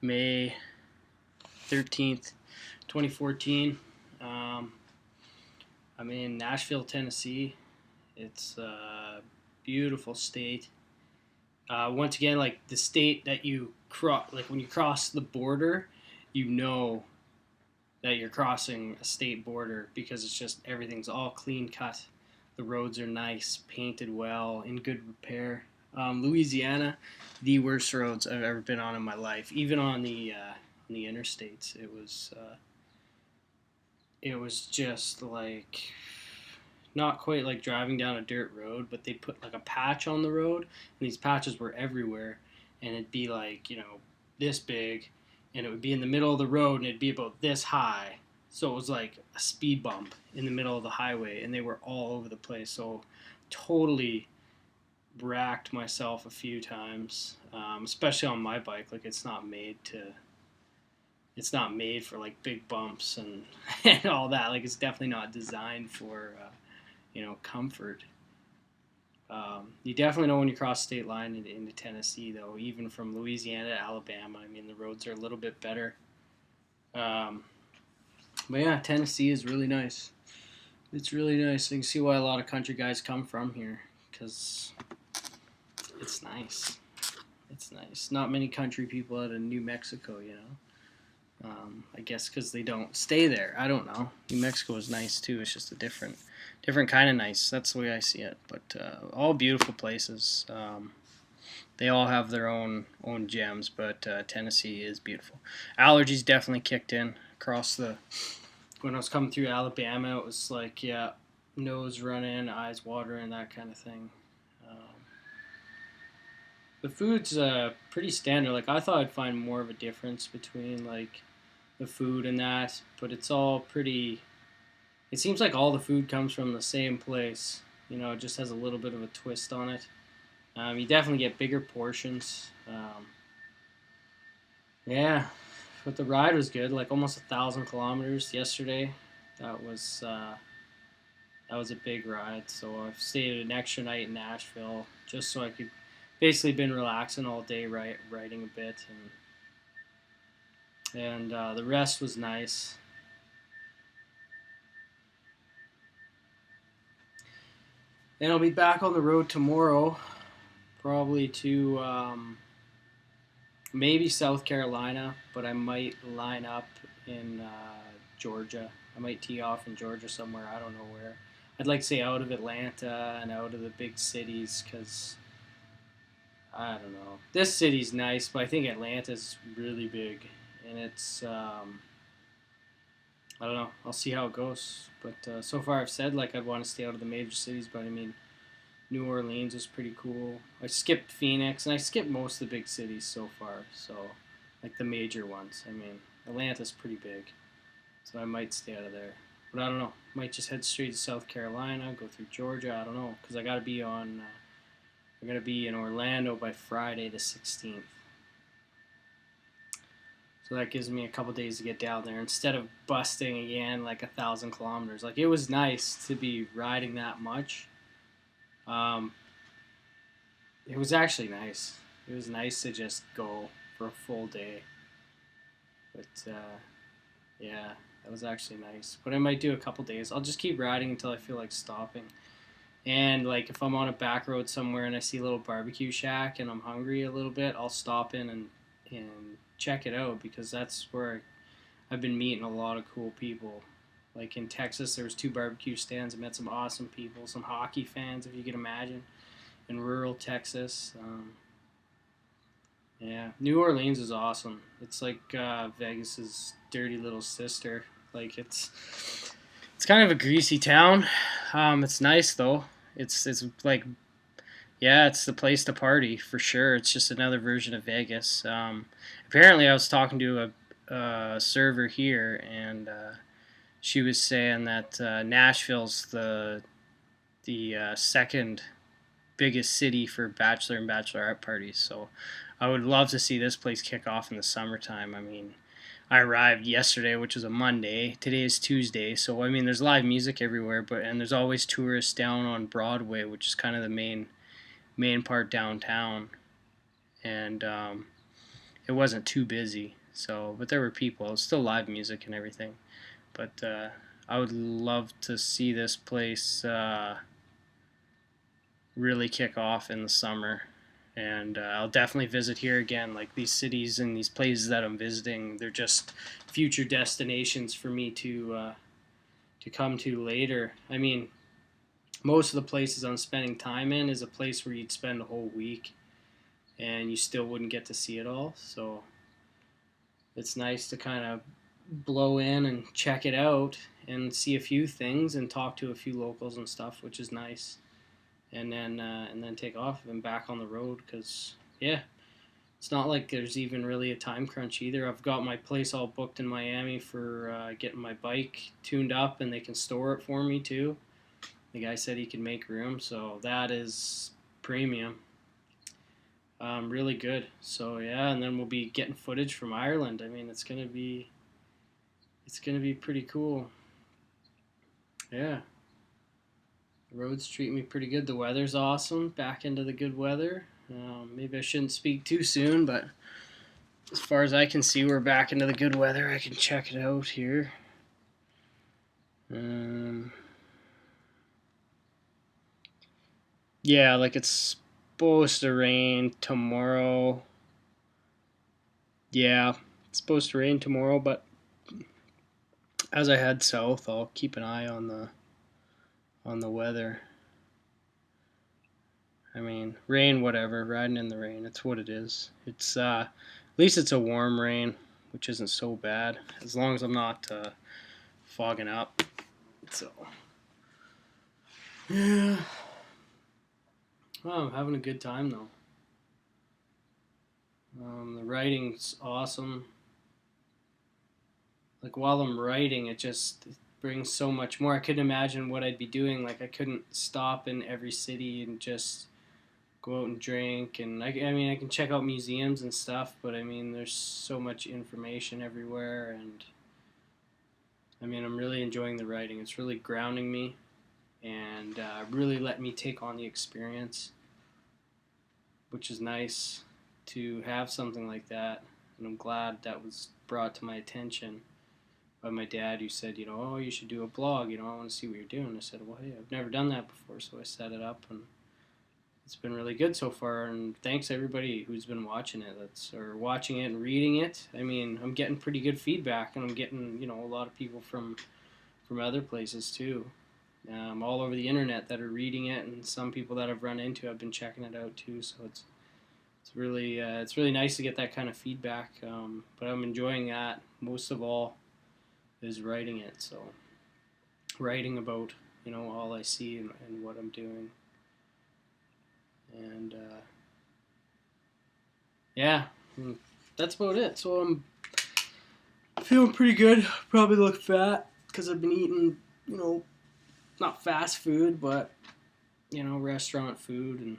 May 13th, 2014. Um, I'm in Nashville, Tennessee. It's a beautiful state. Once again, like the state that you cross, like when you cross the border, you know that you're crossing a state border because it's just everything's all clean cut. The roads are nice, painted well, in good repair. Louisiana, the worst roads I've ever been on in my life. Even on the interstates, it was just like not quite like driving down a dirt road, but they put like a patch on the road, and these patches were everywhere, and it'd be like this big, and it would be in the middle of the road, and it'd be about this high. So it was like a speed bump in the middle of the highway, and they were all over the place. So totally racked myself a few times, especially on my bike. Like it's not made for like big bumps and and all that. Like it's definitely not designed for comfort. You definitely know when you cross state line into Tennessee, though. Even from Louisiana to Alabama, I mean the roads are a little bit better. Um, but yeah, Tennessee is really nice. It's really nice. You can see why a lot of country guys come from here because it's nice. It's nice. Not many country people out of New Mexico, you know. I guess because they don't stay there. I don't know. New Mexico is nice too. It's just a different kind of nice. That's the way I see it. But all beautiful places. They all have their own gems, but Tennessee is beautiful. Allergies definitely kicked in across the. When I was coming through Alabama, it was like nose running, eyes watering, that kind of thing. Um, the food's pretty standard. Like I thought I'd find more of a difference between like the food and that, but it's all pretty. It seems like all the food comes from the same place. It just has a little bit of a twist on it. You definitely get bigger portions. Yeah, but the ride was good. Like almost 1,000 kilometers yesterday. That was uh, that was a big ride. So I've stayed an extra night in Nashville just so I could basically been relaxing all day, writing a bit, and the rest was nice. And I'll be back on the road tomorrow, probably to maybe South Carolina, but I might line up in Georgia. I might tee off in Georgia somewhere. I don't know where. I'd like to say out of Atlanta and out of the big cities because I don't know. This city's nice, but I think Atlanta's really big, and it's I don't know. I'll see how it goes. But so far, I've said like I'd want to stay out of the major cities, but I mean New Orleans is pretty cool. I skipped Phoenix, and I skipped most of the big cities so far. So, like the major ones. I mean, Atlanta's pretty big, so I might stay out of there. But I don't know. Might just head straight to South Carolina, go through Georgia. I don't know, because I gotta be in Orlando by Friday the 16th. So that gives me a couple days to get down there instead of busting again like 1,000 kilometers. Like it was nice to be riding that much. Um, It was actually nice. It was nice to just go for a full day. But yeah, that was actually nice. But I might do a couple days. I'll just keep riding until I feel like stopping. And like if I'm on a back road somewhere and I see a little barbecue shack and I'm hungry a little bit, I'll stop in and check it out because that's where I've been meeting a lot of cool people. Like in Texas, there was two barbecue stands. I met some awesome people, some hockey fans, if you can imagine, in rural Texas. Yeah, New Orleans is awesome. It's like Vegas's dirty little sister. Like it's kind of a greasy town. It's nice though. It's like yeah, it's the place to party for sure. It's just another version of Vegas. Apparently, I was talking to a server here, and she was saying that Nashville's the second biggest city for bachelor and bachelorette parties. So I would love to see this place kick off in the summertime. I mean, I arrived yesterday, which was a Monday. Today is Tuesday, so I mean, there's live music everywhere, and there's always tourists down on Broadway, which is kind of the main part downtown. And it wasn't too busy. So, but there were people. It was still live music and everything. But I would love to see this place really kick off in the summer. And I'll definitely visit here again. Like these cities and these places that I'm visiting, they're just future destinations for me to come to later. I mean, most of the places I'm spending time in is a place where you'd spend a whole week and you still wouldn't get to see it all. So it's nice to kind of blow in and check it out and see a few things and talk to a few locals and stuff, which is nice. And then take off and back on the road because yeah, it's not like there's even really a time crunch either. I've got my place all booked in Miami for getting my bike tuned up, and they can store it for me too. The guy said he can make room, so that is premium. Really good. So yeah, and then we'll be getting footage from Ireland. I mean, it's gonna be pretty cool. Yeah, the roads treat me pretty good. The weather's awesome. Back into the good weather. Maybe I shouldn't speak too soon, but as far as I can see, we're back into the good weather. I can check it out here. Yeah, like it's supposed to rain tomorrow. Yeah, it's supposed to rain tomorrow, but as I head south, I'll keep an eye on the weather. I mean, rain, whatever, riding in the rain, it's what it is. It's at least it's a warm rain, which isn't so bad as long as I'm not fogging up. So yeah, well, I'm having a good time though. The writing's awesome. Like while I'm writing, it brings so much more. I couldn't imagine what I'd be doing. Like I couldn't stop in every city and just go out and drink. And I mean, I can check out museums and stuff, but I mean, there's so much information everywhere. And I mean, I'm really enjoying the writing. It's really grounding me and really let me take on the experience, which is nice to have something like that. And I'm glad that was brought to my attention by my dad, who said, oh, you should do a blog. I want to see what you're doing. I said, well, hey, I've never done that before, so I set it up, and it's been really good so far. And thanks everybody who's been watching it, or watching it and reading it. I mean, I'm getting pretty good feedback, and I'm getting a lot of people from other places too, all over the internet that are reading it, and some people that I've run into have been checking it out too. So it's really nice to get that kind of feedback. But I'm enjoying that most of all is writing it. So writing about all I see and what I'm doing, and yeah, that's about it. So I'm feeling pretty good. Probably look fat because I've been eating not fast food, but restaurant food, and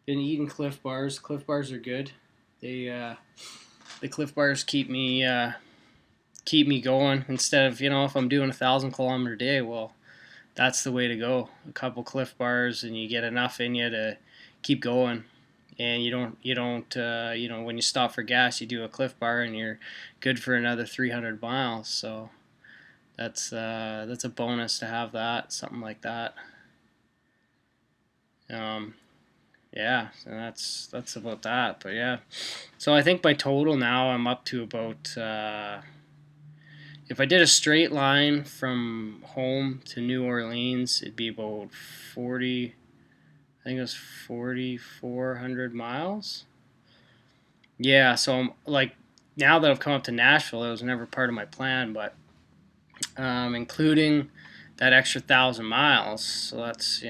been eating Cliff Bars. Cliff Bars are good. The Cliff Bars keep me going instead of if I'm doing 1,000-kilometer day. Well, that's the way to go. A couple Cliff Bars and you get enough in you to keep going. And you don't when you stop for gas, you do a Cliff Bar and you're good for another 300 miles. So that's a bonus to have that, something like that. Yeah, so that's about that. But yeah, so I think by total now I'm up to about if I did a straight line from home to New Orleans, it'd be about 40. I think it was 4,400 miles. Yeah, so I'm like now that I've come up to Nashville, it was never part of my plan, but including that extra 1,000 miles. So that's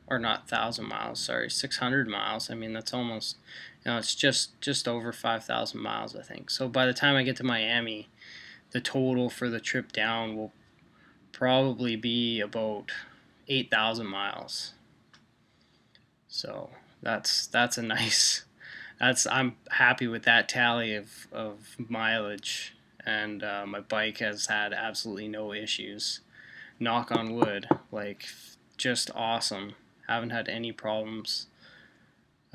or not 1,000 miles. Sorry, 600 miles. I mean that's almost it's just over 5,000 miles, I think. So by the time I get to Miami, the total for the trip down will probably be about 8,000 miles. So that's a nice. I'm happy with that tally of mileage, and my bike has had absolutely no issues. Knock on wood, like just awesome. Haven't had any problems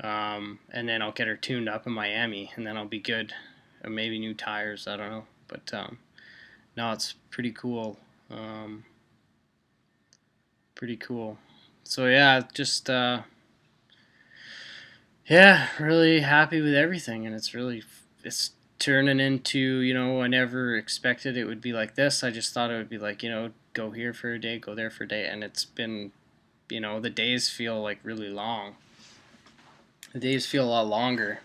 And then I'll get her tuned up in Miami, and then I'll be good. Or maybe new tires, I don't know. But no, it's pretty cool. Pretty cool. So yeah, just yeah, really happy with everything, and it's turning into, I never expected it would be like this. I just thought it would be like, go here for a day, go there for a day, and it's been, the days feel like really long. The days feel a lot longer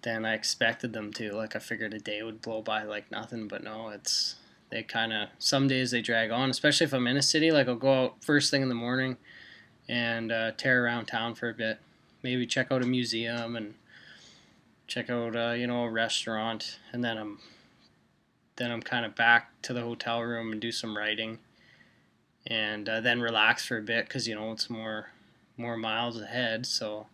than I expected them to. Like I figured a day would blow by like nothing, but no, they kind of, some days they drag on, especially if I'm in a city. Like I'll go out first thing in the morning and tear around town for a bit, maybe check out a museum and check out a restaurant, and then I'm kind of back to the hotel room and do some writing, and then relax for a bit because it's more miles ahead. So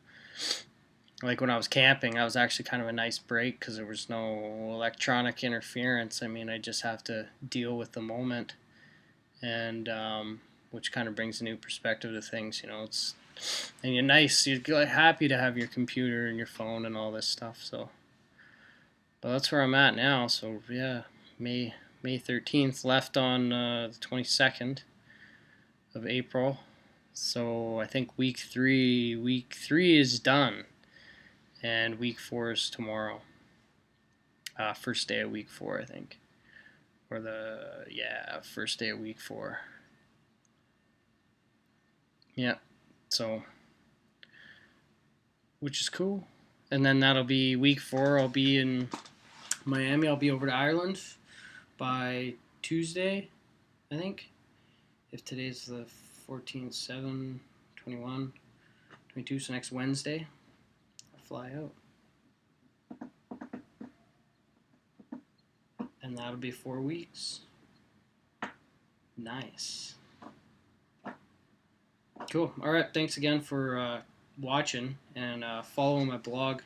like when I was camping, I was actually kind of a nice break because there was no electronic interference. I mean, I just have to deal with the moment, and which kind of brings a new perspective to things. And you're happy to have your computer and your phone and all this stuff. So, but that's where I'm at now. So yeah, May 13th, left on the 22nd of April. So I think week three is done, and week 4 is tomorrow. First day of week 4, I think, or first day of week 4. Yeah, so which is cool. And then that'll be week 4. I'll be in Miami. I'll be over to Ireland by Tuesday, I think. If today's the 14th, 7, 21, 22, so next Wednesday, I'll fly out. And that'll be 4 weeks. Nice. Cool. All right. Thanks again for watching, and following my blog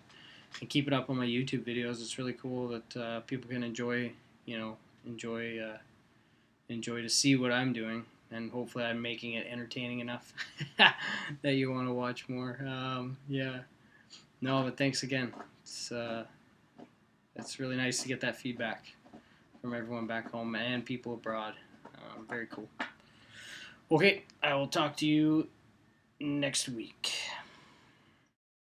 and keep it up on my YouTube videos. It's really cool that people can enjoy to see what I'm doing, and hopefully I'm making it entertaining enough that you want to watch more. Yeah. No, but thanks again. It's really nice to get that feedback from everyone back home and people abroad. Very cool. Okay, I will talk to you next week.